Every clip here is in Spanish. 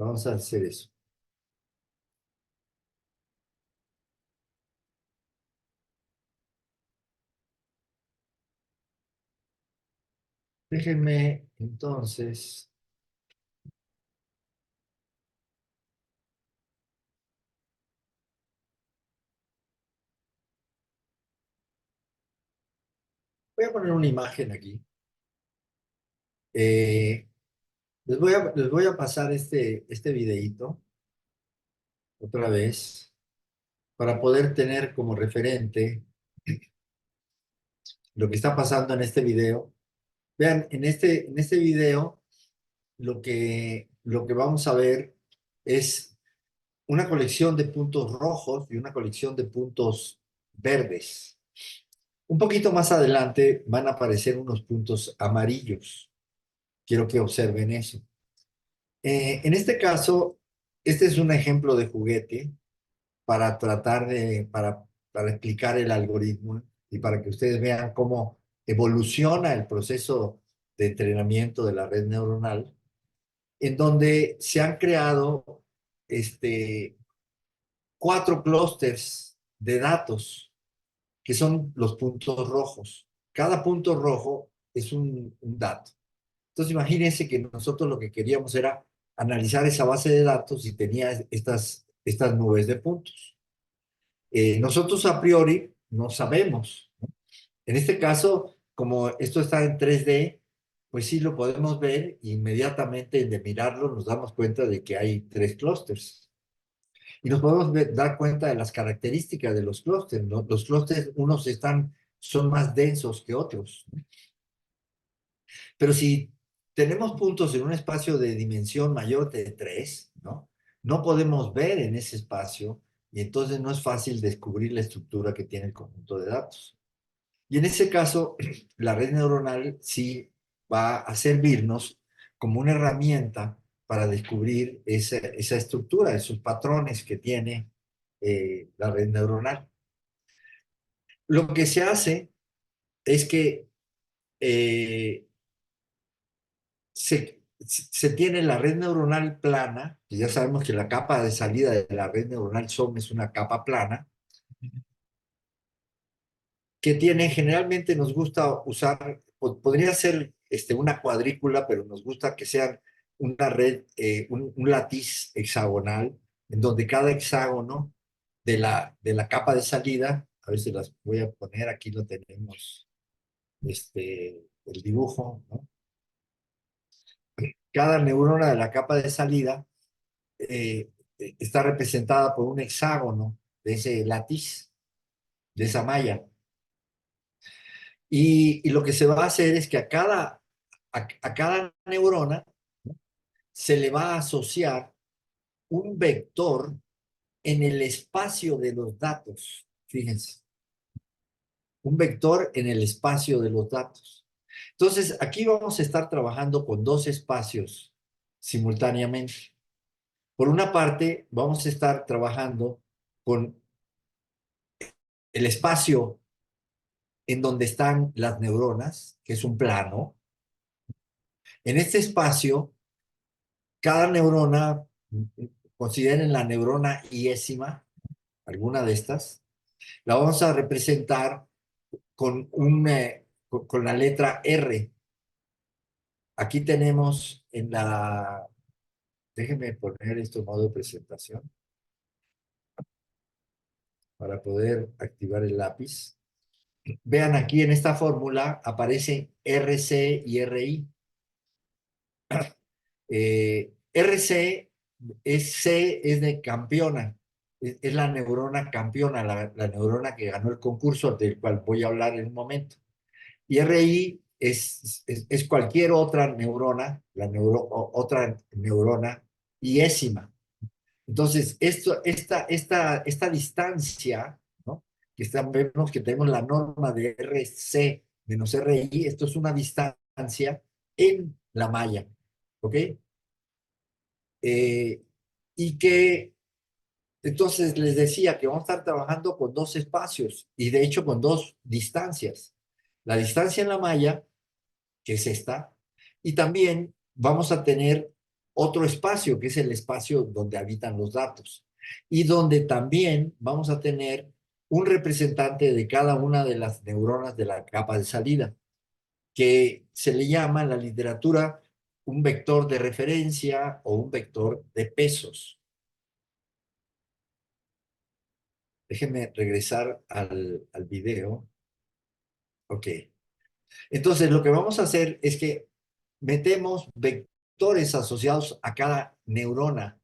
Vamos a hacer eso. Déjenme entonces. Voy a poner una imagen aquí. Eh, les voy a pasar este videíto otra vez para poder tener como referente lo que está pasando en este video. Vean, en este video lo que vamos a ver es una colección de puntos rojos y una colección de puntos verdes. Un poquito más adelante van a aparecer unos puntos amarillos. Quiero que observen eso. En este caso, este es un ejemplo de juguete para tratar para explicar el algoritmo y para que ustedes vean cómo evoluciona el proceso de entrenamiento de la red neuronal, en donde se han creado este, 4 clústeres de datos, que son los puntos rojos. Cada punto rojo es un dato. Entonces, imagínense que nosotros lo que queríamos era analizar esa base de datos y tenía estas nubes de puntos. Nosotros a priori no sabemos. En este caso, como esto está en 3D, pues sí lo podemos ver e inmediatamente de mirarlo nos damos cuenta de que hay 3 clústeres. Y nos podemos dar cuenta de las características de los clústeres, ¿no? Los clústeres, son más densos que otros. Pero si tenemos puntos en un espacio de dimensión mayor de 3, ¿no? No podemos ver en ese espacio y entonces no es fácil descubrir la estructura que tiene el conjunto de datos. Y en ese caso, la red neuronal sí va a servirnos como una herramienta para descubrir esa estructura, esos patrones que tiene la red neuronal. Lo que se hace es que eh, se tiene la red neuronal plana, y ya sabemos que la capa de salida de la red neuronal SOM es una capa plana, que tiene, generalmente nos gusta usar, podría ser una cuadrícula, pero nos gusta que sea una red, un látiz hexagonal, en donde cada hexágono de la capa de salida, a ver si las voy a poner, aquí lo tenemos, el dibujo, ¿no? Cada neurona de la capa de salida está representada por un hexágono de ese látiz, de esa malla. Y lo que se va a hacer es que a cada neurona se le va a asociar un vector en el espacio de los datos. Fíjense, un vector en el espacio de los datos. Entonces, aquí vamos a estar trabajando con dos espacios simultáneamente. Por una parte, vamos a estar trabajando con el espacio en donde están las neuronas, que es un plano. En este espacio, cada neurona, consideren la neurona iésima, alguna de estas, la vamos a representar con la letra R. Aquí tenemos déjenme poner esto en modo de presentación para poder activar el lápiz. Vean aquí en esta fórmula aparece RC y RI. RC C es de campeona, es la neurona campeona, la neurona que ganó el concurso del cual voy a hablar en un momento. Y RI es cualquier otra neurona, otra neurona iésima. Entonces, esta distancia, ¿no? Vemos que tenemos la norma de RC menos RI, esto es una distancia en la malla, ¿ok? Eh, y que entonces les decía que vamos a estar trabajando con dos espacios y de hecho con dos distancias. La distancia en la malla, que es esta, y también vamos a tener otro espacio, que es el espacio donde habitan los datos, y donde también vamos a tener un representante de cada una de las neuronas de la capa de salida, que se le llama en la literatura un vector de referencia o un vector de pesos. Déjenme regresar al video. Ok. Entonces, lo que vamos a hacer es que metemos vectores asociados a cada neurona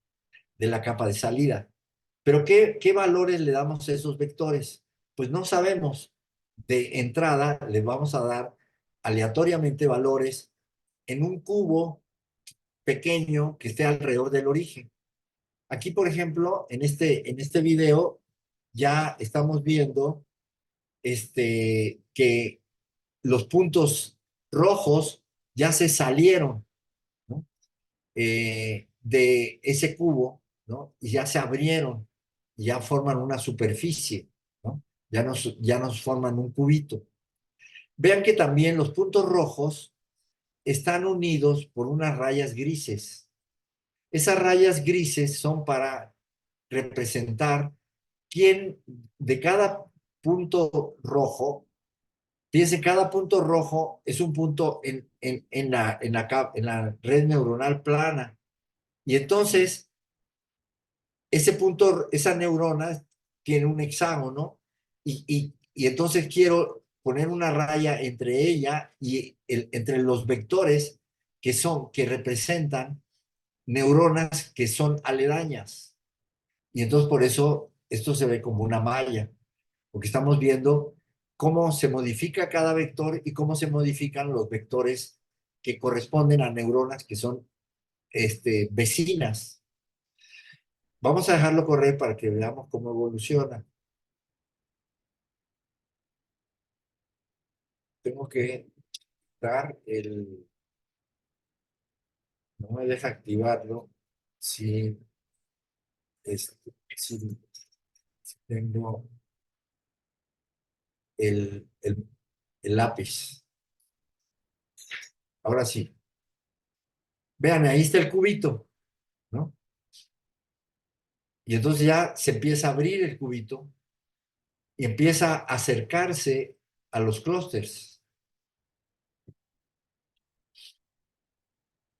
de la capa de salida. Pero ¿qué valores le damos a esos vectores? Pues no sabemos. De entrada, le vamos a dar aleatoriamente valores en un cubo pequeño que esté alrededor del origen. Aquí, por ejemplo, en este video ya estamos viendo que los puntos rojos ya se salieron, ¿no? De ese cubo, ¿no? Y ya se abrieron, y ya forman una superficie, ¿no? Ya nos forman un cubito. Vean que también los puntos rojos están unidos por unas rayas grises. Esas rayas grises son para representar quién de cada punto rojo. Fíjense, cada punto rojo es un punto en la red neuronal plana. Y entonces, ese punto, esa neurona tiene un hexágono y entonces quiero poner una raya entre ella y entre los vectores que representan neuronas que son aledañas. Y entonces por eso esto se ve como una malla, porque estamos viendo cómo se modifica cada vector y cómo se modifican los vectores que corresponden a neuronas que son vecinas. Vamos a dejarlo correr para que veamos cómo evoluciona. Tengo que dar no me deja activarlo si, si tengo el lápiz. Ahora sí. Vean, ahí está el cubito, ¿no? Y entonces ya se empieza a abrir el cubito y empieza a acercarse a los clústeres.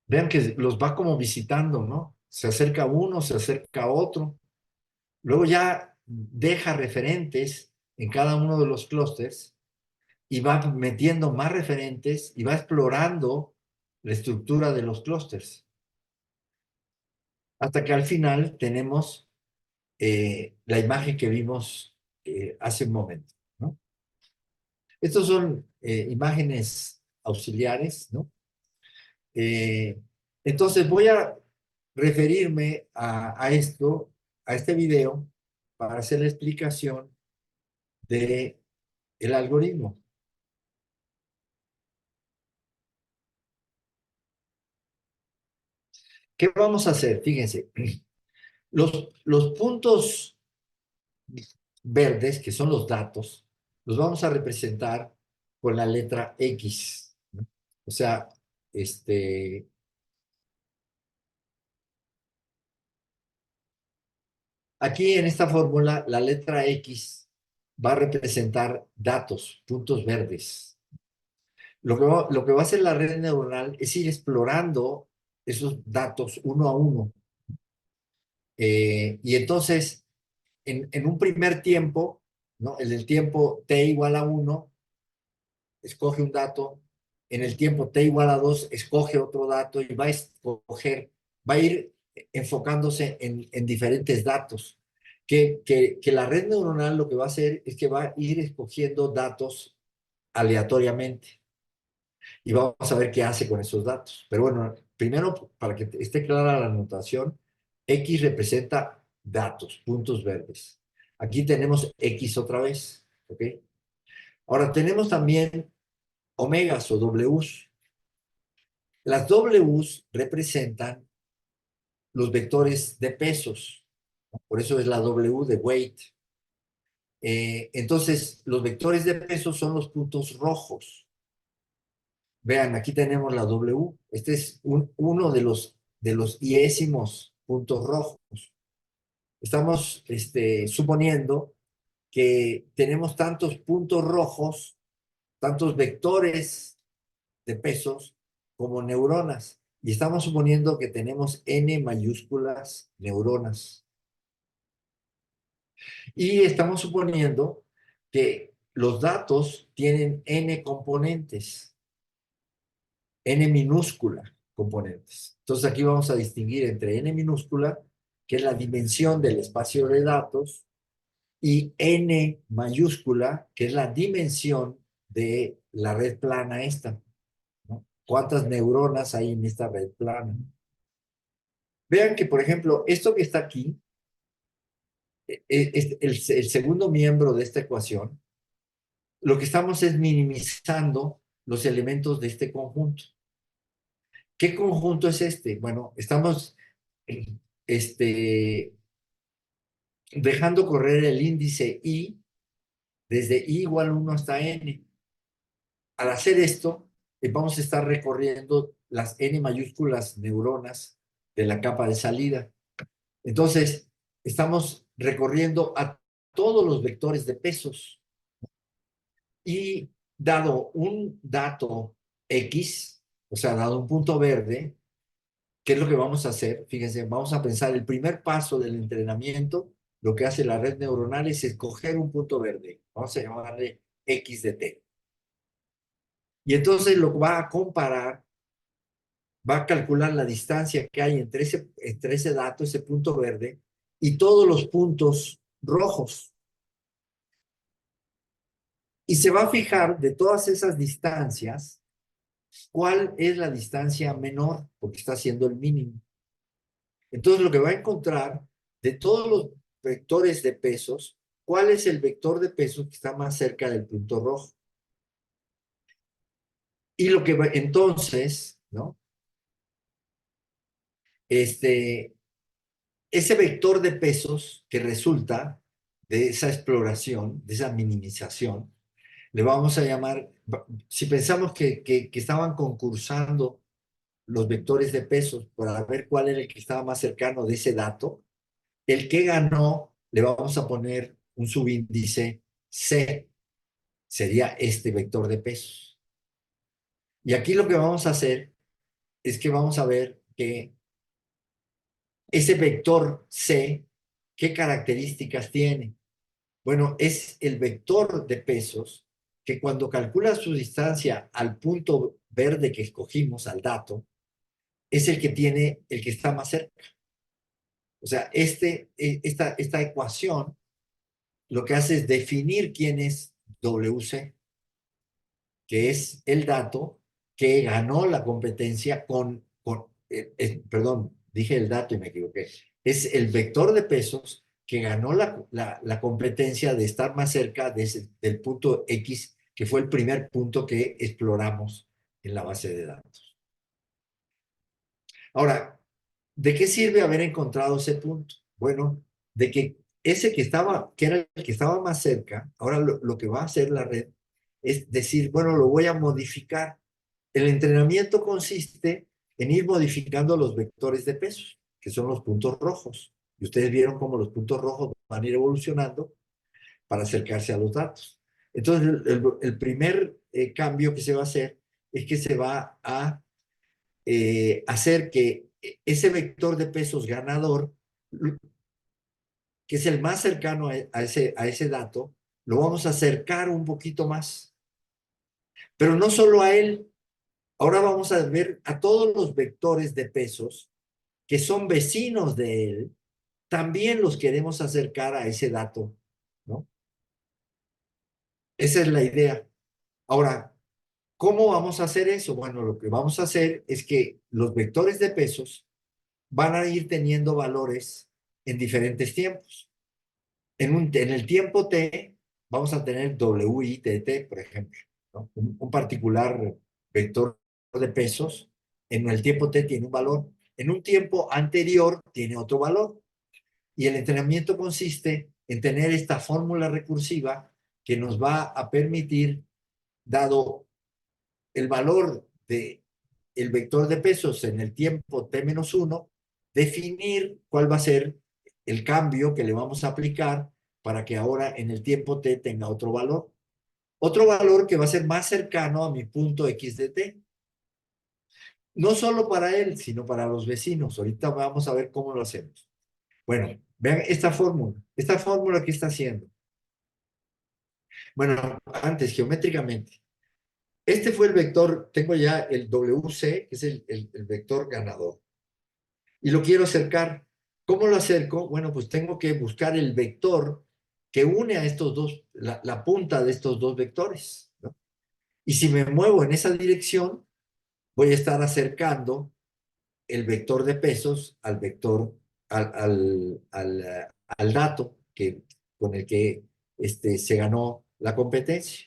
Vean que los va como visitando, ¿no? Se acerca uno, se acerca otro. Luego ya deja referentes en cada uno de los clústeres y va metiendo más referentes y va explorando la estructura de los clústeres. Hasta que al final tenemos la imagen que vimos hace un momento, ¿no? Estos son imágenes auxiliares, ¿no? Eh, entonces voy a referirme a esto, a este video, para hacer la explicación de el algoritmo. ¿Qué vamos a hacer? Fíjense, los puntos verdes, que son los datos, los vamos a representar con la letra X, ¿no? O sea, este, aquí en esta fórmula, la letra X va a representar datos, puntos verdes. Lo que va a hacer la red neuronal es ir explorando esos datos uno a uno. Y entonces, en un primer tiempo, ¿no? En el tiempo t igual a 1, escoge un dato. En el tiempo t igual a 2, escoge otro dato y va a ir enfocándose en diferentes datos. Que la red neuronal lo que va a hacer es que va a ir escogiendo datos aleatoriamente y vamos a ver qué hace con esos datos. Pero bueno, primero, para que esté clara la notación, X representa datos, puntos verdes. Aquí tenemos X otra vez, ¿ok? Ahora tenemos también omegas o Ws. Las Ws representan los vectores de pesos, ¿no? Por eso es la W de weight. Entonces, los vectores de pesos son los puntos rojos. Vean, aquí tenemos la W. Este es uno de los de los iésimos puntos rojos. Estamos suponiendo que tenemos tantos puntos rojos, tantos vectores de pesos como neuronas. Y estamos suponiendo que tenemos n mayúsculas neuronas. Y estamos suponiendo que los datos tienen n componentes, n minúscula componentes. Entonces aquí vamos a distinguir entre n minúscula, que es la dimensión del espacio de datos, y n mayúscula, que es la dimensión de la red plana esta, ¿no? ¿Cuántas neuronas hay en esta red plana? Vean que, por ejemplo, esto que está aquí, el segundo miembro de esta ecuación, lo que estamos es minimizando los elementos de este conjunto. ¿Qué conjunto es este? Bueno, estamos este, dejando correr el índice i desde i igual 1 hasta n. Al hacer esto, vamos a estar recorriendo las n mayúsculas neuronas de la capa de salida. Entonces, estamos recorriendo a todos los vectores de pesos. Y dado un dato X, o sea, dado un punto verde, ¿qué es lo que vamos a hacer? Fíjense, vamos a pensar el primer paso del entrenamiento, lo que hace la red neuronal es escoger un punto verde. Vamos a llamarle X de T. Y entonces lo va a comparar, va a calcular la distancia que hay entre ese dato, ese punto verde, y todos los puntos rojos. Y se va a fijar de todas esas distancias, cuál es la distancia menor, porque está haciendo el mínimo. Entonces lo que va a encontrar de todos los vectores de pesos, ¿cuál es el vector de pesos que está más cerca del punto rojo? Y lo que va, entonces, ¿no? Ese vector de pesos que resulta de esa exploración, de esa minimización, le vamos a llamar, si pensamos que estaban concursando los vectores de pesos para ver cuál era el que estaba más cercano de ese dato, el que ganó le vamos a poner un subíndice C, sería este vector de pesos. Y aquí lo que vamos a hacer es que vamos a ver que ese vector C, ¿qué características tiene? Bueno, es el vector de pesos que cuando calcula su distancia al punto verde que escogimos, al dato, es el que tiene, el que está más cerca. O sea, esta ecuación lo que hace es definir quién es WC, que es el dato que ganó la competencia perdón, dije el dato y me equivoqué. Es el vector de pesos que ganó la competencia de estar más cerca del punto X, que fue el primer punto que exploramos en la base de datos. Ahora, ¿de qué sirve haber encontrado ese punto? Bueno, de que ese que era el que estaba más cerca, ahora lo que va a hacer la red es decir, bueno, lo voy a modificar. El entrenamiento consiste en ir modificando los vectores de pesos, que son los puntos rojos. Y ustedes vieron cómo los puntos rojos van a ir evolucionando para acercarse a los datos. Entonces, el primer cambio que se va a hacer es que se va a hacer que ese vector de pesos ganador, que es el más cercano a ese dato, lo vamos a acercar un poquito más. Pero no solo a él, ahora vamos a ver a todos los vectores de pesos que son vecinos de él, también los queremos acercar a ese dato, ¿no? Esa es la idea. Ahora, ¿cómo vamos a hacer eso? Bueno, lo que vamos a hacer es que los vectores de pesos van a ir teniendo valores en diferentes tiempos. En el tiempo t vamos a tener wi de t, por ejemplo, ¿no? Un particular vector de pesos en el tiempo t tiene un valor. En un tiempo anterior tiene otro valor. Y el entrenamiento consiste en tener esta fórmula recursiva que nos va a permitir, dado el valor de el vector de pesos en el tiempo t-1, definir cuál va a ser el cambio que le vamos a aplicar para que ahora en el tiempo t tenga otro valor. Otro valor que va a ser más cercano a mi punto x de t. No solo para él, sino para los vecinos. Ahorita vamos a ver cómo lo hacemos. Bueno, vean esta fórmula. Esta fórmula, ¿qué está haciendo? Bueno, antes, geométricamente. Este fue el vector, tengo ya el WC, que es el vector ganador. Y lo quiero acercar. ¿Cómo lo acerco? Bueno, pues tengo que buscar el vector que une a estos dos, la punta de estos dos vectores, ¿no? Y si me muevo en esa dirección, voy a estar acercando el vector de pesos al vector, al dato con el que se ganó la competencia.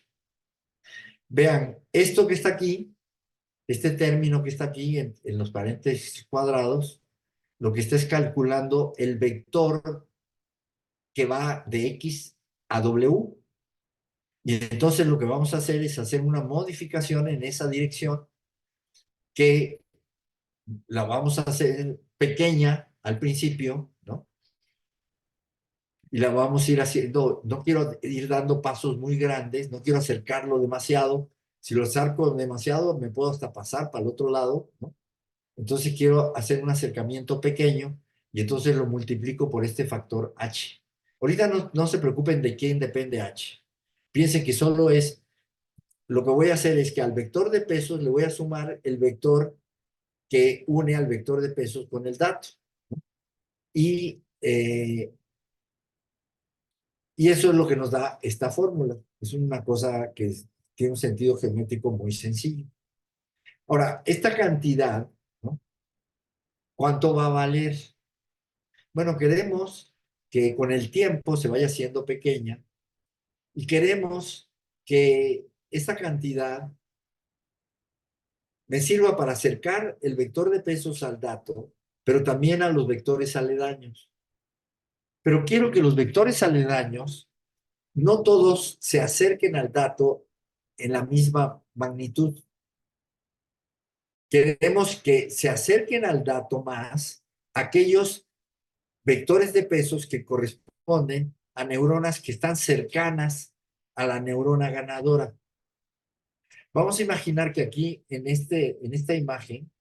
Vean, esto que está aquí, este término que está aquí en los paréntesis cuadrados, lo que está es calculando el vector que va de X a W. Y entonces lo que vamos a hacer es hacer una modificación en esa dirección que la vamos a hacer pequeña al principio, ¿no? Y la vamos a ir haciendo, no quiero ir dando pasos muy grandes, no quiero acercarlo demasiado. Si lo acerco demasiado, me puedo hasta pasar para el otro lado, ¿no? Entonces quiero hacer un acercamiento pequeño y entonces lo multiplico por este factor h. Ahorita no se preocupen de quién depende h. Piensen que solo es, lo que voy a hacer es que al vector de pesos le voy a sumar el vector que une al vector de pesos con el dato. Y, y eso es lo que nos da esta fórmula. Es una cosa que tiene un sentido geométrico muy sencillo. Ahora, esta cantidad, ¿no? ¿Cuánto va a valer? Bueno, queremos que con el tiempo se vaya haciendo pequeña y queremos que esta cantidad me sirva para acercar el vector de pesos al dato, pero también a los vectores aledaños. Pero quiero que los vectores aledaños no todos se acerquen al dato en la misma magnitud. Queremos que se acerquen al dato más aquellos vectores de pesos que corresponden a neuronas que están cercanas a la neurona ganadora. Vamos a imaginar que aquí, en esta imagen,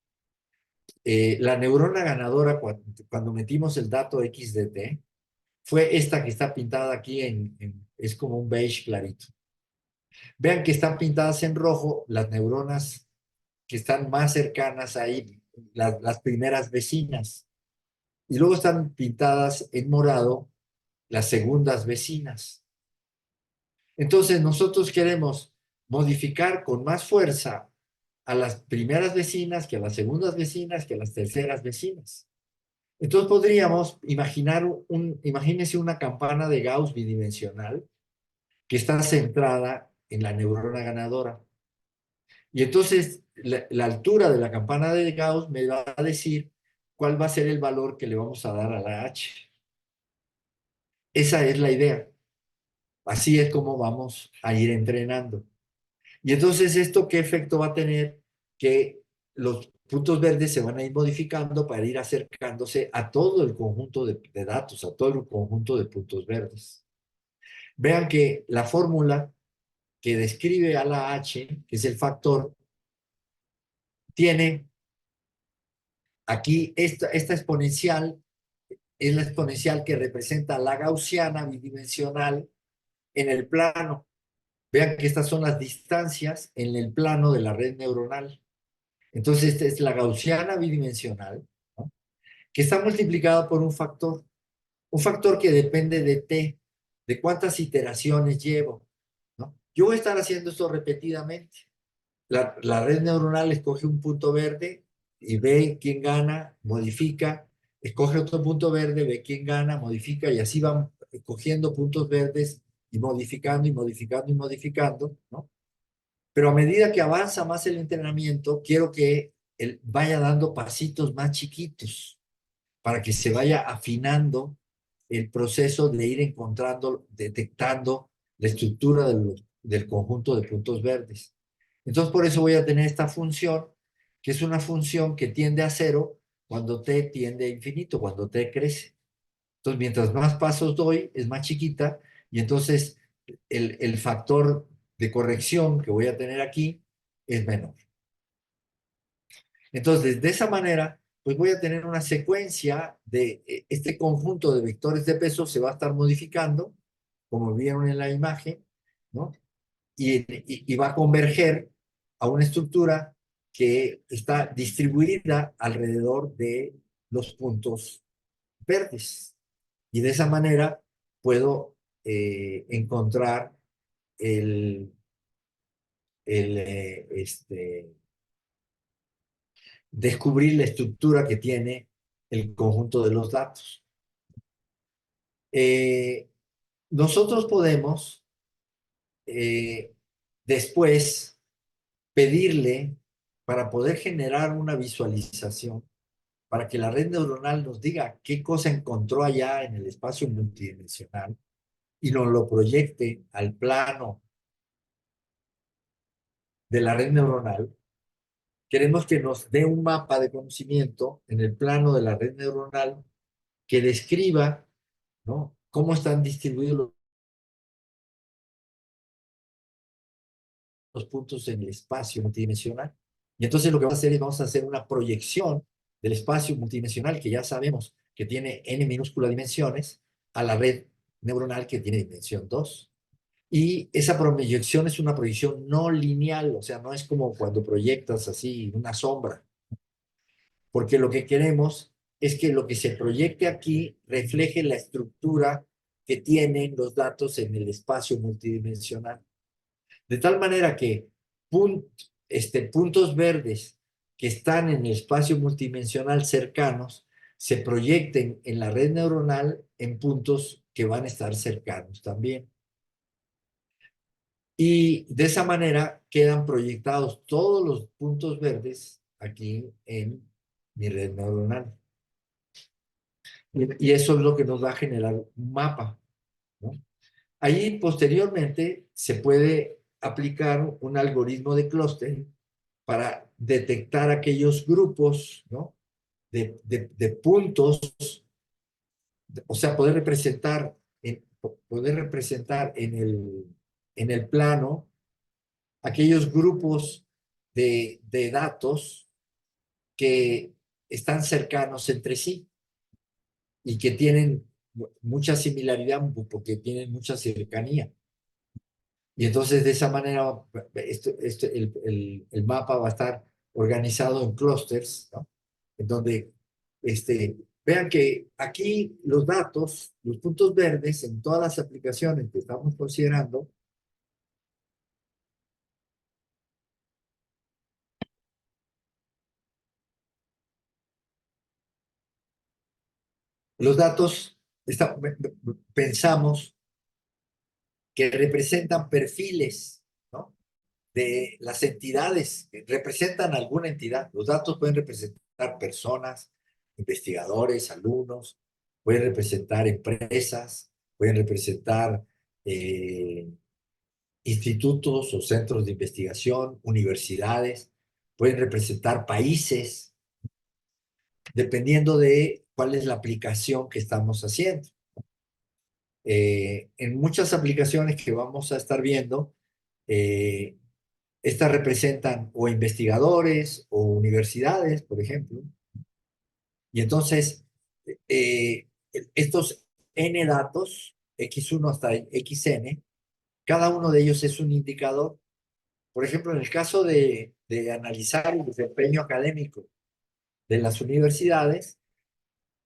la neurona ganadora, cuando metimos el dato X de T, fue esta que está pintada aquí es como un beige clarito. Vean que están pintadas en rojo las neuronas que están más cercanas ahí, las primeras vecinas. Y luego están pintadas en morado las segundas vecinas. Entonces nosotros queremos modificar con más fuerza a las primeras vecinas que a las segundas vecinas que a las terceras vecinas. Entonces podríamos imaginar imagínense una campana de Gauss bidimensional que está centrada en la neurona ganadora. Y entonces la altura de la campana de Gauss me va a decir cuál va a ser el valor que le vamos a dar a la H. Esa es la idea. Así es como vamos a ir entrenando. Y entonces, ¿esto qué efecto va a tener? Que los puntos verdes se van a ir modificando para ir acercándose a todo el conjunto de datos, a todo el conjunto de puntos verdes. Vean que la fórmula que describe a la H, que es el factor, tiene aquí esta exponencial, es la exponencial que representa la gaussiana bidimensional en el plano. Vean que estas son las distancias en el plano de la red neuronal. Entonces, esta es la gaussiana bidimensional, ¿no? Que está multiplicada por un factor que depende de t, de cuántas iteraciones llevo, ¿no? Yo voy a estar haciendo esto repetidamente. La red neuronal escoge un punto verde y ve quién gana, modifica, escoge otro punto verde, ve quién gana, modifica, y así van escogiendo puntos verdes y modificando y modificando y modificando, ¿no? Pero a medida que avanza más el entrenamiento, quiero que él vaya dando pasitos más chiquitos para que se vaya afinando el proceso de ir encontrando, detectando la estructura del conjunto de puntos verdes. Entonces, por eso voy a tener esta función que es una función que tiende a cero cuando t tiende a infinito, cuando t crece. Entonces, mientras más pasos doy, es más chiquita, y entonces el factor de corrección que voy a tener aquí es menor. Entonces, de esa manera, pues voy a tener una secuencia de este conjunto de vectores de peso se va a estar modificando, como vieron en la imagen, ¿no? Y va a converger a una estructura que está distribuida alrededor de los puntos verdes. Y de esa manera puedo encontrar el, el descubrir la estructura que tiene el conjunto de los datos. Eh, Nosotros podemos eh, después pedirle para poder generar una visualización, para que la red neuronal nos diga qué cosa encontró allá en el espacio multidimensional y nos lo proyecte al plano de la red neuronal. Queremos que nos dé un mapa de conocimiento en el plano de la red neuronal que describa, ¿no?, cómo están distribuidos los puntos en el espacio multidimensional. Y entonces lo que vamos a hacer es vamos a hacer una proyección del espacio multidimensional que ya sabemos que tiene n minúscula dimensiones a la red neuronal que tiene dimensión 2. Y esa proyección es una proyección no lineal, o sea, no es como cuando proyectas así una sombra, porque lo que queremos es que lo que se proyecte aquí refleje la estructura que tienen los datos en el espacio multidimensional. De tal manera que puntos verdes que están en el espacio multidimensional cercanos se proyecten en la red neuronal en puntos que van a estar cercanos también. Y de esa manera quedan proyectados todos los puntos verdes aquí en mi red neuronal. Y eso es lo que nos va a generar un mapa, ¿no? Ahí posteriormente se puede aplicar un algoritmo de clúster para detectar aquellos grupos, ¿no?, de puntos, o sea, poder representar en el plano aquellos grupos de datos que están cercanos entre sí y que tienen mucha similaridad porque tienen mucha cercanía. Y entonces de esa manera el mapa va a estar organizado en clústeres, ¿no?, en donde vean que aquí los datos, los puntos verdes en todas las aplicaciones que estamos considerando, los datos pensamos que representan perfiles, ¿no?, de las entidades, que representan alguna entidad. Los datos pueden representar personas, investigadores, alumnos, pueden representar empresas, pueden representar eh, institutos o centros de investigación, universidades, pueden representar países, dependiendo de cuál es la aplicación que estamos haciendo. En muchas aplicaciones que vamos a estar viendo, eh, estas representan o investigadores o universidades, por ejemplo. Y entonces, eh, estos n datos, x1 hasta xn, cada uno de ellos es un indicador. Por ejemplo, en el caso de analizar el desempeño académico de las universidades,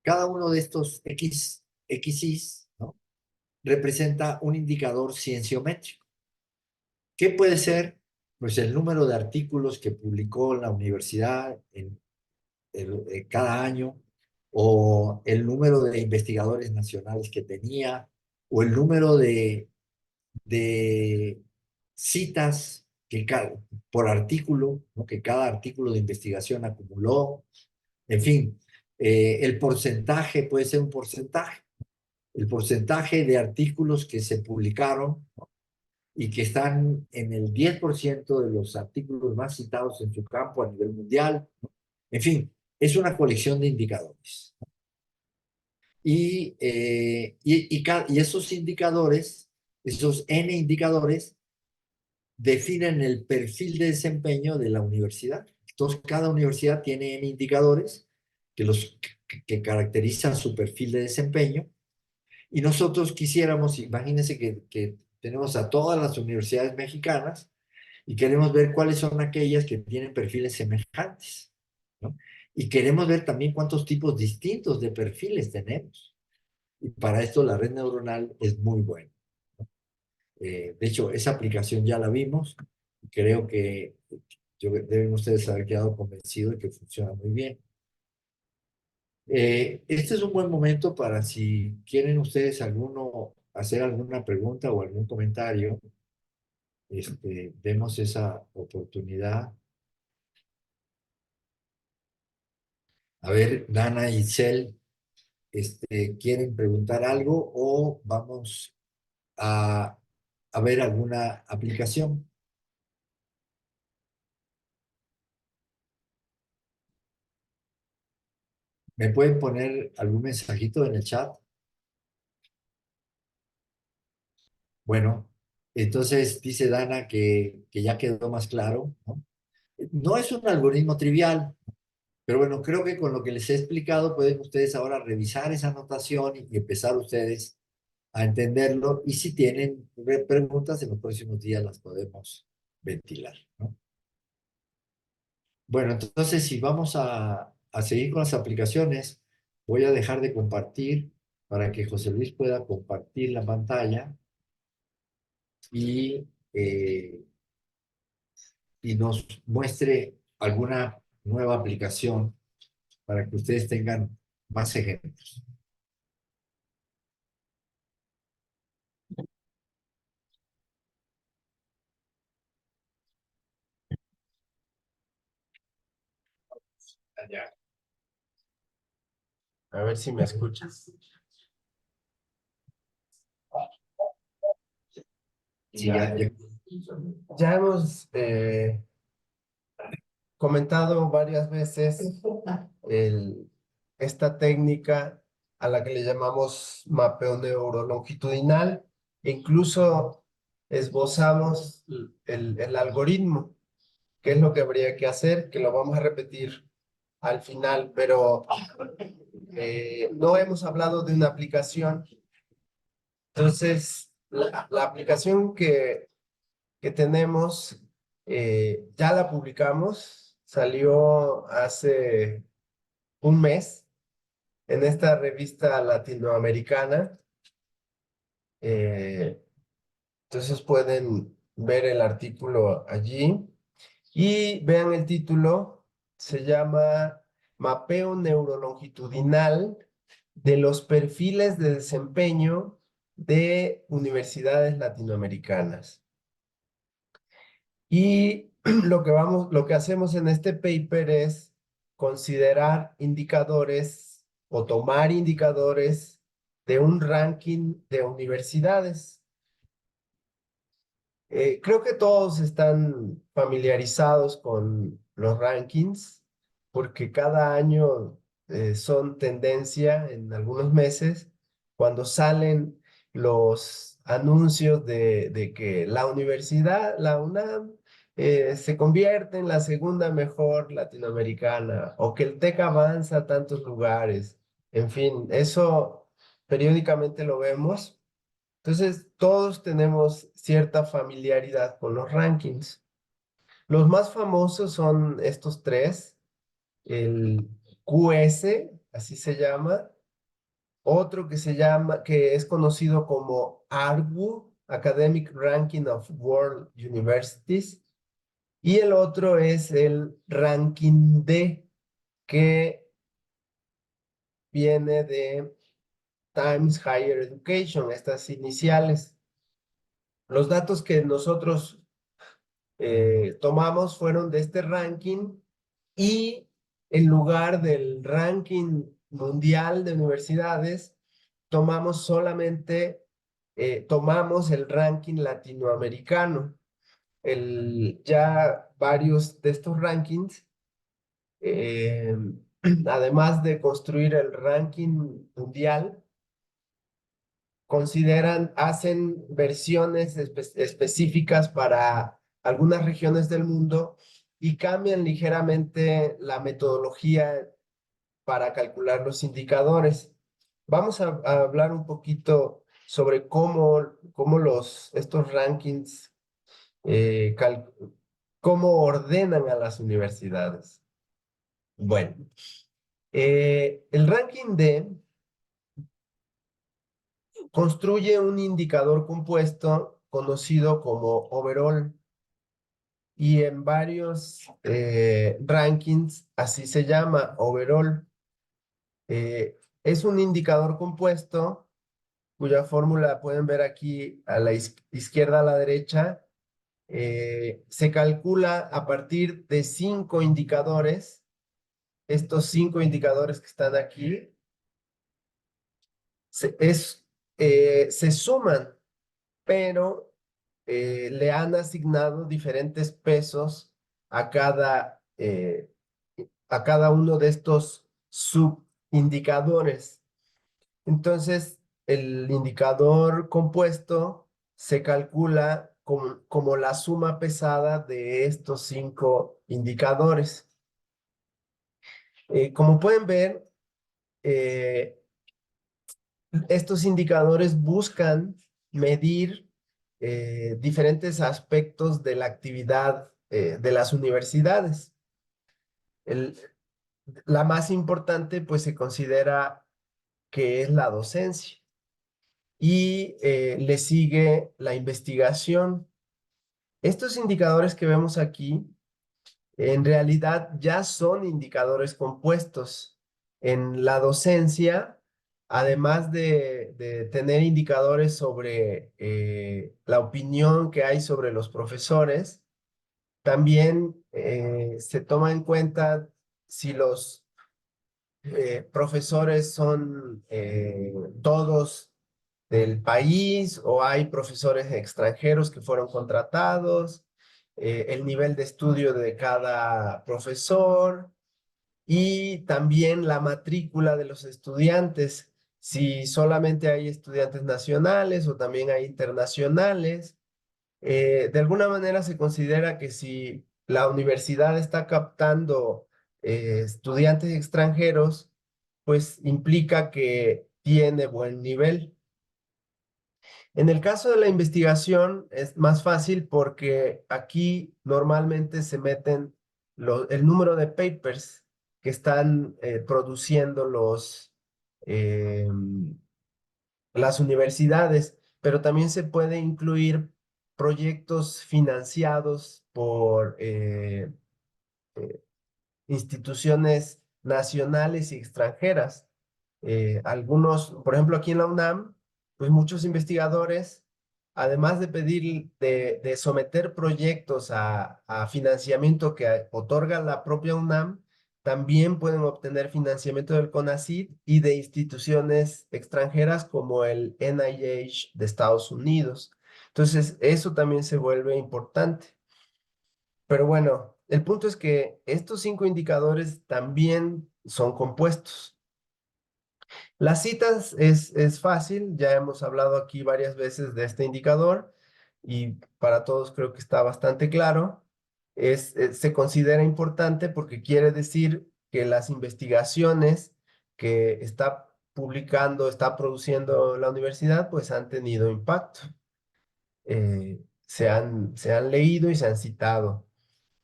cada uno de estos xis, ¿no?, representa un indicador cienciométrico. ¿Qué puede ser? Pues el número de artículos que publicó la universidad cada año, o el número de investigadores nacionales que tenía, o el número de citas por artículo, ¿no?, que cada artículo de investigación acumuló. En fin, el porcentaje puede ser un porcentaje. El porcentaje de artículos que se publicaron, ¿no?, y que están en el 10% de los artículos más citados en su campo a nivel mundial. En fin, es una colección de indicadores. Y esos indicadores, esos N indicadores, definen el perfil de desempeño de la universidad. Entonces, cada universidad tiene N indicadores que caracterizan su perfil de desempeño. Y nosotros quisiéramos, imagínense que tenemos a todas las universidades mexicanas y queremos ver cuáles son aquellas que tienen perfiles semejantes, ¿no? Y queremos ver también cuántos tipos distintos de perfiles tenemos. Y para esto la red neuronal es muy buena. De hecho, esa aplicación ya la vimos. Creo que deben ustedes haber quedado convencidos de que funciona muy bien. Este es un buen momento para si quieren ustedes hacer alguna pregunta o algún comentario, demos esa oportunidad. A ver, Dana y Cel, ¿quieren preguntar algo o vamos a, a ver alguna aplicación? ¿Me pueden poner algún mensajito en el chat? Bueno, entonces dice Dana que ya quedó más claro, ¿no? No es un algoritmo trivial, pero bueno, creo que con lo que les he explicado pueden ustedes ahora revisar esa notación y empezar ustedes a entenderlo. Y si tienen preguntas, en los próximos días las podemos ventilar, ¿no? Bueno, entonces si vamos a seguir con las aplicaciones, voy a dejar de compartir para que José Luis pueda compartir la pantalla y, eh, y nos muestre alguna nueva aplicación para que ustedes tengan más ejemplos. Allá. A ver si me escuchas. Sí, ya. Ya hemos comentado varias veces esta técnica a la que le llamamos mapeo neurolongitudinal. E incluso esbozamos el algoritmo, qué es lo que habría que hacer, que lo vamos a repetir al final, pero no hemos hablado de una aplicación. Entonces, la aplicación que tenemos, ya la publicamos, salió hace un mes en esta revista latinoamericana. Eh, entonces pueden ver el artículo allí y vean el título, se llama Mapeo neurolongitudinal de los perfiles de desempeño de universidades latinoamericanas. Y lo que hacemos en este paper es considerar indicadores o tomar indicadores de un ranking de universidades. Creo que todos están familiarizados con los rankings porque cada año son tendencia en algunos meses cuando salen los anuncios de que la universidad, la UNAM, se convierte en la segunda mejor latinoamericana o que el TEC avanza a tantos lugares. En fin, eso periódicamente lo vemos. Entonces, todos tenemos cierta familiaridad con los rankings. Los más famosos son estos tres, el QS, así se llama, otro que es conocido como ARWU, Academic Ranking of World Universities, y el otro es el Ranking D, que viene de Times Higher Education, estas iniciales. Los datos que nosotros tomamos fueron de este ranking y en lugar del ranking mundial de universidades, tomamos solamente tomamos el ranking latinoamericano. Ya varios de estos rankings, eh, además de construir el ranking mundial, hacen versiones específicas para algunas regiones del mundo y cambian ligeramente la metodología para calcular los indicadores. Vamos a hablar un poquito sobre cómo estos rankings, eh, cal- cómo ordenan a las universidades. Bueno, el ranking D construye un indicador compuesto conocido como overall y en varios rankings así se llama overall. Es un indicador compuesto cuya fórmula pueden ver aquí a la izquierda a la derecha. Se calcula a partir de 5 indicadores. Estos 5 indicadores que están aquí se suman, pero le han asignado diferentes pesos a a cada uno de estos subindicadores. Entonces, el indicador compuesto se calcula como la suma pesada de estos 5 indicadores. Como pueden ver, eh, estos indicadores buscan medir diferentes aspectos de la actividad de las universidades. El- la más importante, pues, se considera que es la docencia y le sigue la investigación. Estos indicadores que vemos aquí en realidad ya son indicadores compuestos. En la docencia, además de tener indicadores sobre la opinión que hay sobre los profesores, también se toma en cuenta si los profesores son todos del país o hay profesores extranjeros que fueron contratados, el nivel de estudio de cada profesor y también la matrícula de los estudiantes, si solamente hay estudiantes nacionales o también hay internacionales. De alguna manera se considera que si la universidad está captando estudiantes extranjeros, pues implica que tiene buen nivel. En el caso de la investigación es más fácil porque aquí normalmente se meten el número de papers que están produciendo eh, las universidades, pero también se puede incluir proyectos financiados por instituciones nacionales y extranjeras. Algunos, por ejemplo, aquí en la UNAM, pues muchos investigadores, además de pedir, de someter proyectos a financiamiento que otorga la propia UNAM, también pueden obtener financiamiento del CONACYT y de instituciones extranjeras como el NIH de Estados Unidos. Entonces, eso también se vuelve importante. Pero bueno, el punto es que estos 5 indicadores también son compuestos. Las citas es fácil, ya hemos hablado aquí varias veces de este indicador y para todos creo que está bastante claro. Se considera importante porque quiere decir que las investigaciones que está publicando, está produciendo la universidad, pues han tenido impacto. Se han leído y se han citado.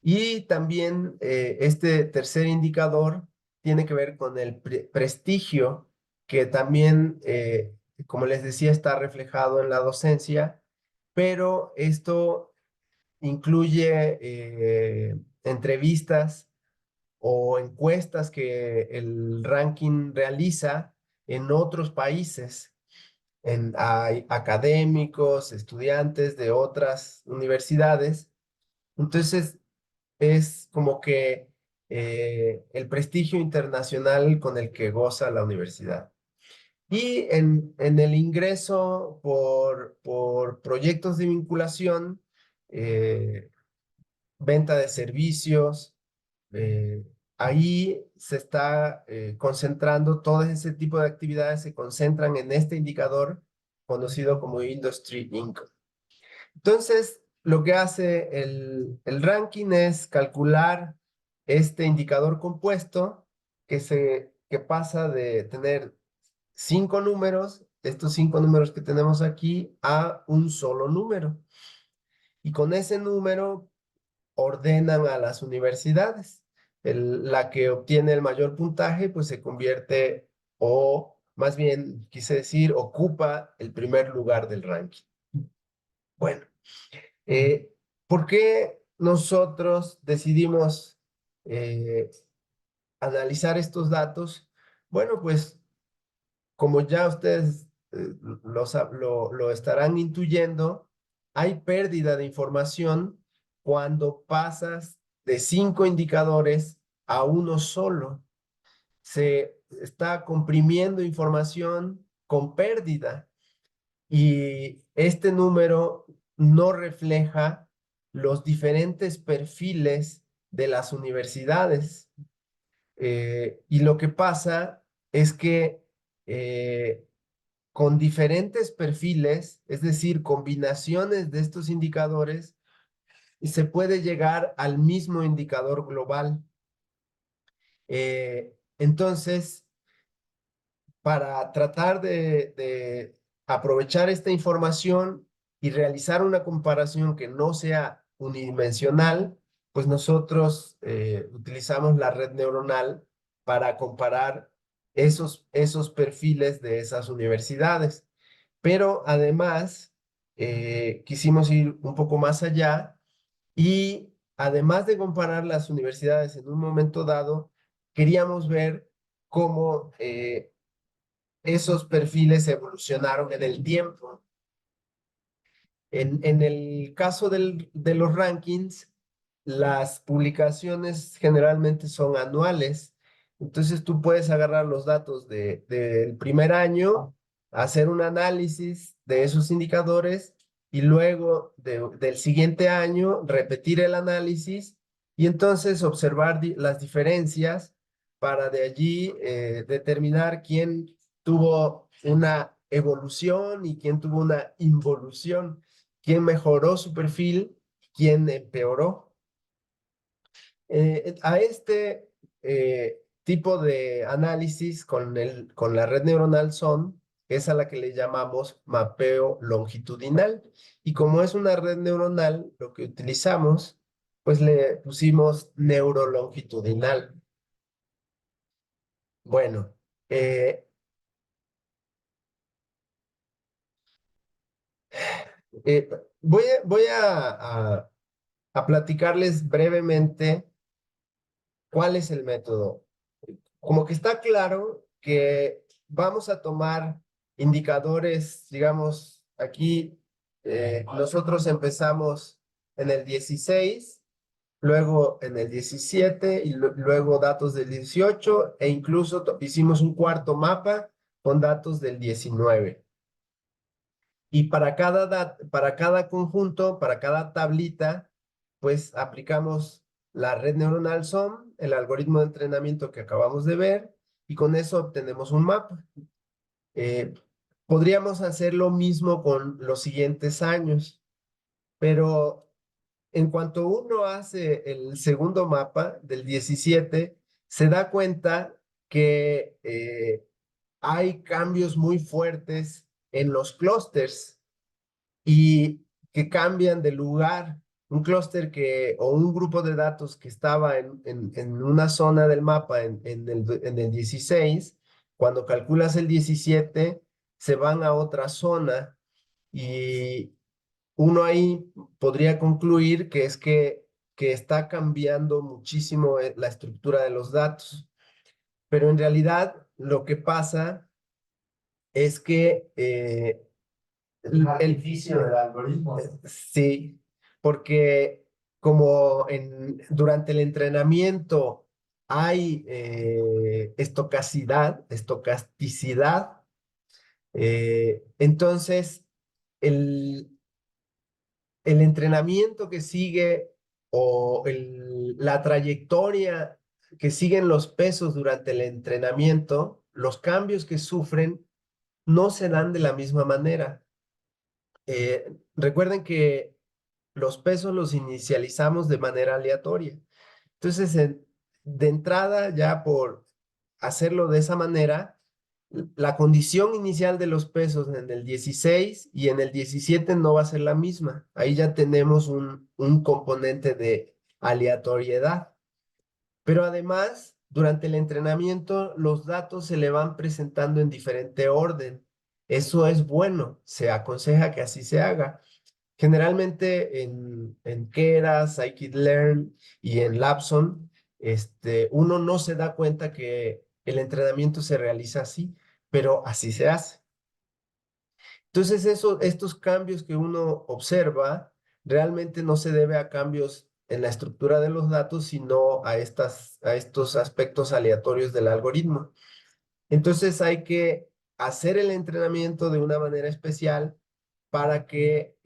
Y también este tercer indicador tiene que ver con el prestigio, que también, como les decía, está reflejado en la docencia, pero esto incluye entrevistas o encuestas que el ranking realiza en otros países. Hay académicos, estudiantes de otras universidades. Entonces, es como que el prestigio internacional con el que goza la universidad. Y en el ingreso por proyectos de vinculación, eh, venta de servicios, eh, ahí se está concentrando, todo ese tipo de actividades se concentran en este indicador conocido como Industry Income. Entonces, lo que hace el ranking es calcular este indicador compuesto que pasa de tener 5 números, estos 5 números que tenemos aquí, a un solo número. Y con ese número ordenan a las universidades. La que obtiene el mayor puntaje, pues se convierte, o más bien, quise decir, ocupa el primer lugar del ranking. Bueno, eh, ¿por qué nosotros decidimos eh, analizar estos datos? Bueno, pues como ya ustedes lo estarán intuyendo, hay pérdida de información cuando pasas de 5 indicadores a uno solo. Se está comprimiendo información con pérdida y este número no refleja los diferentes perfiles de las universidades. Y lo que pasa es que eh, con diferentes perfiles, es decir, combinaciones de estos indicadores, se puede llegar al mismo indicador global. Entonces, para tratar de aprovechar esta información y realizar una comparación que no sea unidimensional, pues nosotros utilizamos la red neuronal para comparar esos perfiles de esas universidades. Pero además, quisimos ir un poco más allá y además de comparar las universidades en un momento dado, queríamos ver cómo esos perfiles evolucionaron en el tiempo. En el caso de los rankings, las publicaciones generalmente son anuales. Entonces tú puedes agarrar los datos del primer año, hacer un análisis de esos indicadores y luego del siguiente año repetir el análisis y entonces observar las diferencias para de allí determinar quién tuvo una evolución y quién tuvo una involución, quién mejoró su perfil, quién empeoró. A este tipo de análisis con la red neuronal son, es a la que le llamamos mapeo longitudinal. Y como es una red neuronal, lo que utilizamos, pues le pusimos neurolongitudinal. Bueno, eh, eh, voy a platicarles brevemente cuál es el método. Como que está claro que vamos a tomar indicadores, digamos, aquí nosotros empezamos en el 16, luego en el 17 y luego datos del 18 e incluso hicimos un cuarto mapa con datos del 19. Y para cada conjunto, para cada tablita, pues aplicamos la red neuronal SOM, el algoritmo de entrenamiento que acabamos de ver, y con eso obtenemos un mapa. Eh, Podríamos hacer lo mismo con los siguientes años, pero en cuanto uno hace el segundo mapa del 17, se da cuenta que hay cambios muy fuertes en los clústeres y que cambian de lugar. Un clúster o un grupo de datos que estaba en una zona del mapa en el 16, cuando calculas el 17, se van a otra zona y uno ahí podría concluir que es que está cambiando muchísimo la estructura de los datos. Pero en realidad lo que pasa es que el artificio del algoritmo. Sí, porque como durante el entrenamiento hay estocasticidad, Entonces, el, el entrenamiento que sigue o la trayectoria que siguen los pesos durante el entrenamiento, los cambios que sufren no se dan de la misma manera. Recuerden que los pesos los inicializamos de manera aleatoria. Entonces, de entrada, ya por hacerlo de esa manera, la condición inicial de los pesos en el 16 y en el 17 no va a ser la misma. Ahí ya tenemos un componente de aleatoriedad. Pero además, durante el entrenamiento, los datos se le van presentando en diferente orden. Eso es bueno, se aconseja que así se haga. Generalmente en Keras, Scikit-learn y en Lapson, uno no se da cuenta que el entrenamiento se realiza así, pero así se hace. Entonces, estos cambios que uno observa realmente no se debe a cambios en la estructura de los datos, sino a estos aspectos aleatorios del algoritmo. Entonces, hay que hacer el entrenamiento de una manera especial para que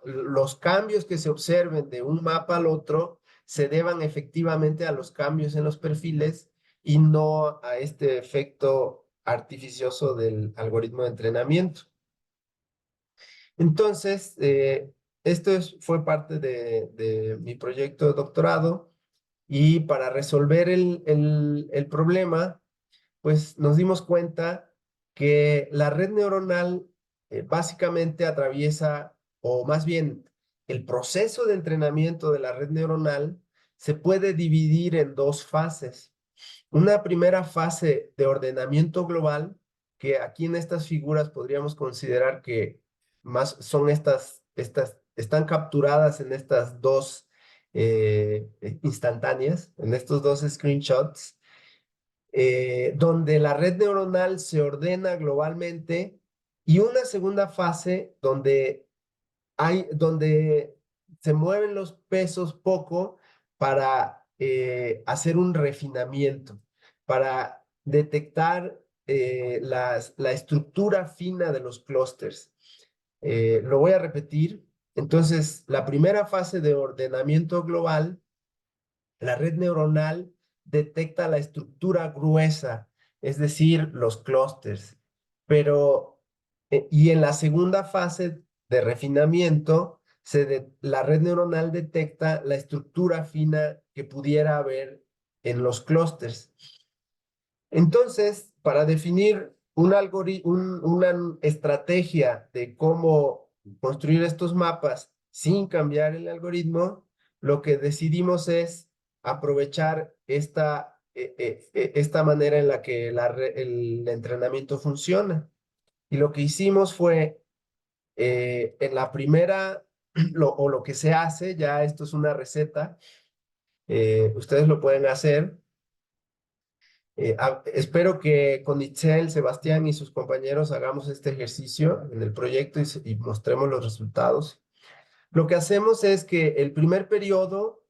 los cambios que se observen de un mapa al otro se deban efectivamente a los cambios en los perfiles y no a este efecto artificioso del algoritmo de entrenamiento. Entonces, fue parte de mi proyecto de doctorado y para resolver el problema, pues nos dimos cuenta que la red neuronal básicamente atraviesa, o más bien el proceso de entrenamiento de la red neuronal se puede dividir en dos fases. Una primera fase de ordenamiento global, que aquí en estas figuras podríamos considerar que más son están capturadas en estas dos instantáneas, en estos dos screenshots donde la red neuronal se ordena globalmente y una segunda fase donde se mueven los pesos poco para hacer un refinamiento, para detectar la estructura fina de los clústeres. Lo voy a repetir. Entonces, la primera fase de ordenamiento global, la red neuronal detecta la estructura gruesa, es decir, los clústeres. Pero, y en la segunda fase de refinamiento, la red neuronal detecta la estructura fina que pudiera haber en los clústeres. Entonces, para definir una estrategia de cómo construir estos mapas sin cambiar el algoritmo, lo que decidimos es aprovechar esta manera en la que el entrenamiento funciona. Y lo que hicimos fue, en la primera, o lo que se hace, ya esto es una receta, ustedes lo pueden hacer. Espero que con Itzel, Sebastián y sus compañeros hagamos este ejercicio en el proyecto y mostremos los resultados. Lo que hacemos es que el primer periodo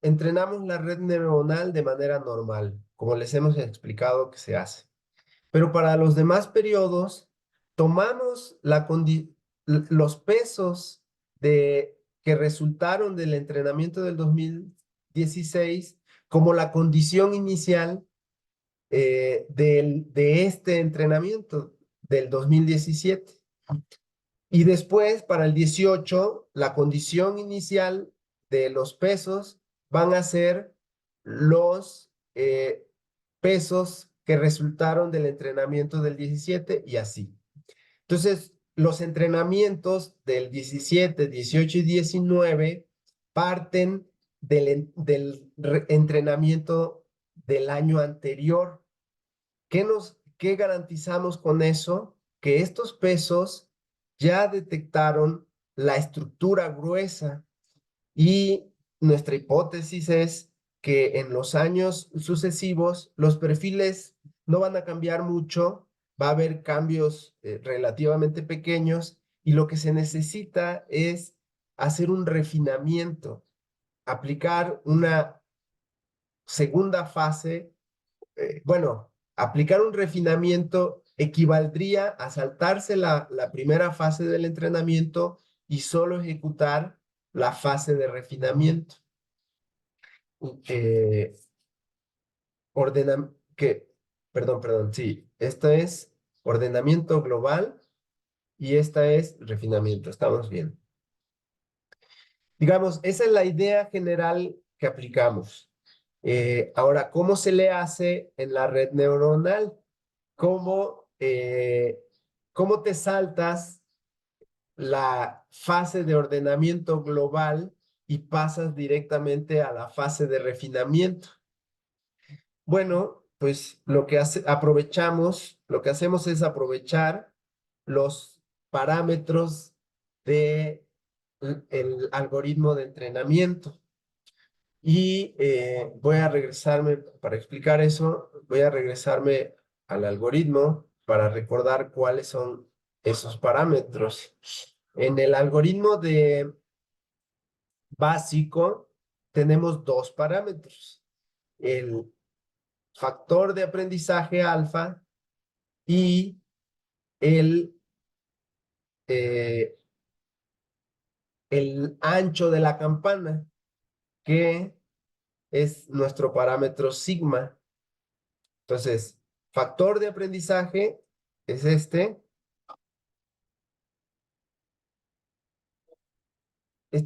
entrenamos la red neuronal de manera normal, como les hemos explicado que se hace. Pero para los demás periodos, tomamos los pesos que resultaron del entrenamiento del 2016 como la condición inicial de este entrenamiento del 2017. Y después, para el 18, la condición inicial de los pesos van a ser los pesos que resultaron del entrenamiento del 17 y así. Entonces, los entrenamientos del 17, 18 y 19 parten del entrenamiento del año anterior. ¿Qué garantizamos con eso? Que estos pesos ya detectaron la estructura gruesa y nuestra hipótesis es que en los años sucesivos los perfiles no van a cambiar mucho, va a haber cambios relativamente pequeños y lo que se necesita es hacer un refinamiento, aplicar una segunda fase, bueno, aplicar un refinamiento equivaldría a saltarse la primera fase del entrenamiento y solo ejecutar la fase de refinamiento. Eh, ordena, que, sí, esto es ordenamiento global y esta es refinamiento, estamos bien. Digamos, esa es la idea general que aplicamos. Ahora, ¿cómo se le hace en la red neuronal? ¿Cómo te saltas la fase de ordenamiento global y pasas directamente a la fase de refinamiento? Bueno, pues lo que hacemos es aprovechar los parámetros de el algoritmo de entrenamiento. Y voy a regresarme, para explicar eso, voy a regresarme al algoritmo para recordar cuáles son esos parámetros. En el algoritmo de básico tenemos dos parámetros, el factor de aprendizaje alfa y el, eh, el ancho de la campana, que es nuestro parámetro sigma. Entonces, factor de aprendizaje es este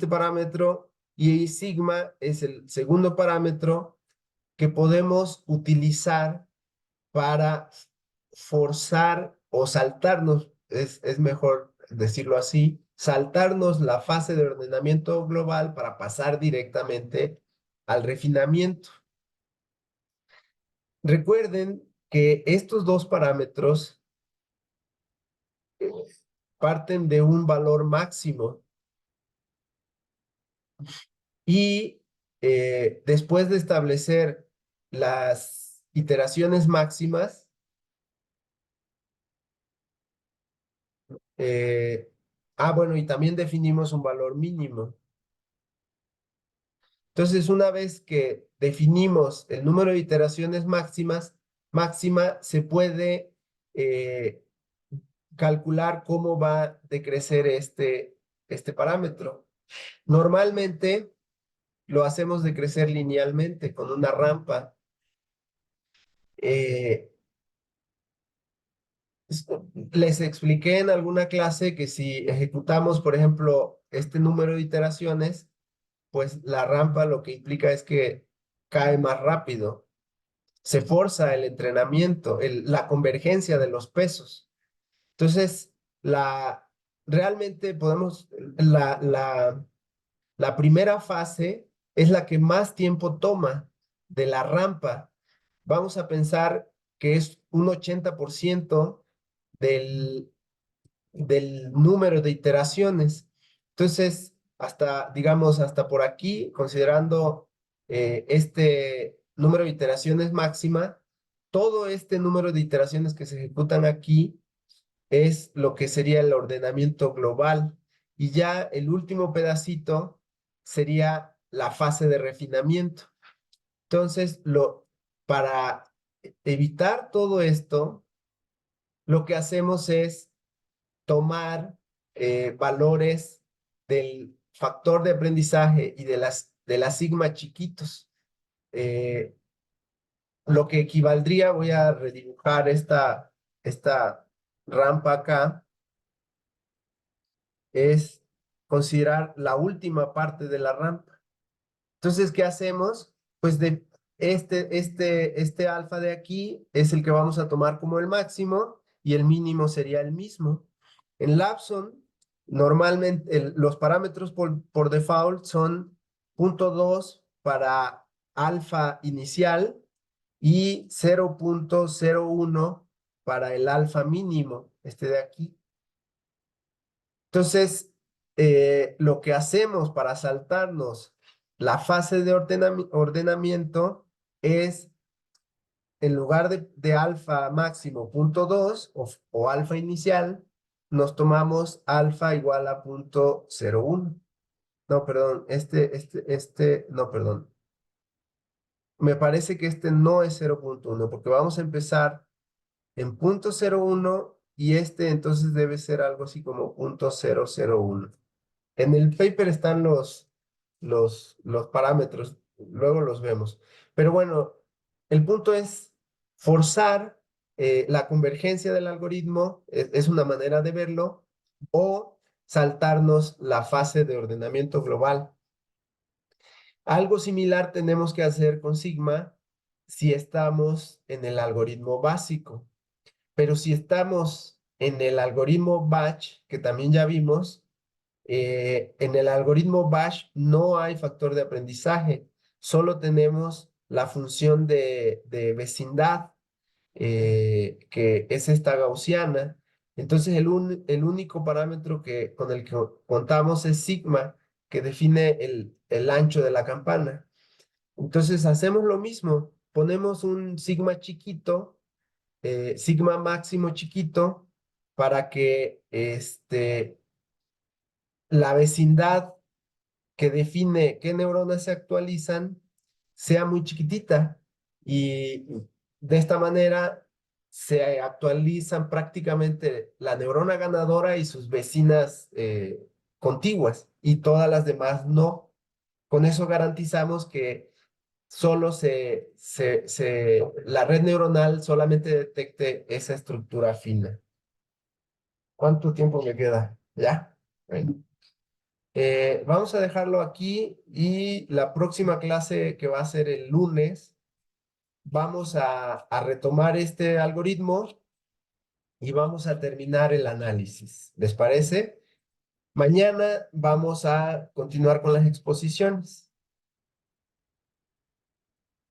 parámetro, y sigma es el segundo parámetro que podemos utilizar para forzar o saltarnos, es mejor decirlo así, saltarnos la fase de ordenamiento global para pasar directamente al refinamiento. Recuerden que estos dos parámetros eh, parten de un valor máximo y después de establecer las iteraciones máximas, eh, bueno, y también definimos un valor mínimo. Entonces, una vez que definimos el número de iteraciones máxima, se puede calcular cómo va a decrecer este parámetro. Normalmente lo hacemos decrecer linealmente con una rampa. Eh, Les expliqué en alguna clase que si ejecutamos, por ejemplo, este número de iteraciones, pues la rampa lo que implica es que cae más rápido. Se forza el entrenamiento, la convergencia de los pesos. Entonces, realmente podemos, la primera fase es la que más tiempo toma de la rampa. Vamos a pensar que es un 80% del, del número de iteraciones. Entonces, digamos, hasta por aquí, considerando este número de iteraciones máxima, todo este número de iteraciones que se ejecutan aquí es lo que sería el ordenamiento global. Y ya el último pedacito sería la fase de refinamiento. Entonces, para evitar todo esto, lo que hacemos es tomar valores del factor de aprendizaje y de la sigma chiquitos. Eh, lo que equivaldría, voy a redibujar esta rampa acá, es considerar la última parte de la rampa. Entonces, ¿qué hacemos? Pues este alfa de aquí es el que vamos a tomar como el máximo y el mínimo sería el mismo. En Lapson, normalmente los parámetros por default son 0.2 para alfa inicial y 0.01 para el alfa mínimo, este de aquí. Entonces, lo que hacemos para saltarnos la fase de ordenamiento es, en lugar de alfa máximo 0.2 o alfa inicial, nos tomamos alfa igual a 0.01. No, perdón, no, perdón. Me parece que este no es 0.1 porque vamos a empezar en 0.01 y este entonces debe ser algo así como 0.001. En el paper están los parámetros, luego los vemos. Pero bueno, el punto es forzar la convergencia del algoritmo, es una manera de verlo, o saltarnos la fase de ordenamiento global. Algo similar tenemos que hacer con sigma si estamos en el algoritmo básico, pero si estamos en el algoritmo batch, que también ya vimos, en el algoritmo Bash no hay factor de aprendizaje, solo tenemos la función de vecindad, que es esta gaussiana. Entonces, el único parámetro con el que contamos es sigma, que define el ancho de la campana. Entonces, hacemos lo mismo, ponemos un sigma chiquito, sigma máximo chiquito, para que la vecindad que define qué neuronas se actualizan sea muy chiquitita y de esta manera se actualizan prácticamente la neurona ganadora y sus vecinas contiguas y todas las demás no. Con eso garantizamos que solo la red neuronal solamente detecte esa estructura fina. ¿Cuánto tiempo me queda? ¿Ya? Bueno. Vamos a dejarlo aquí y la próxima clase que va a ser el lunes, vamos a retomar este algoritmo y vamos a terminar el análisis. ¿Les parece? Mañana vamos a continuar con las exposiciones.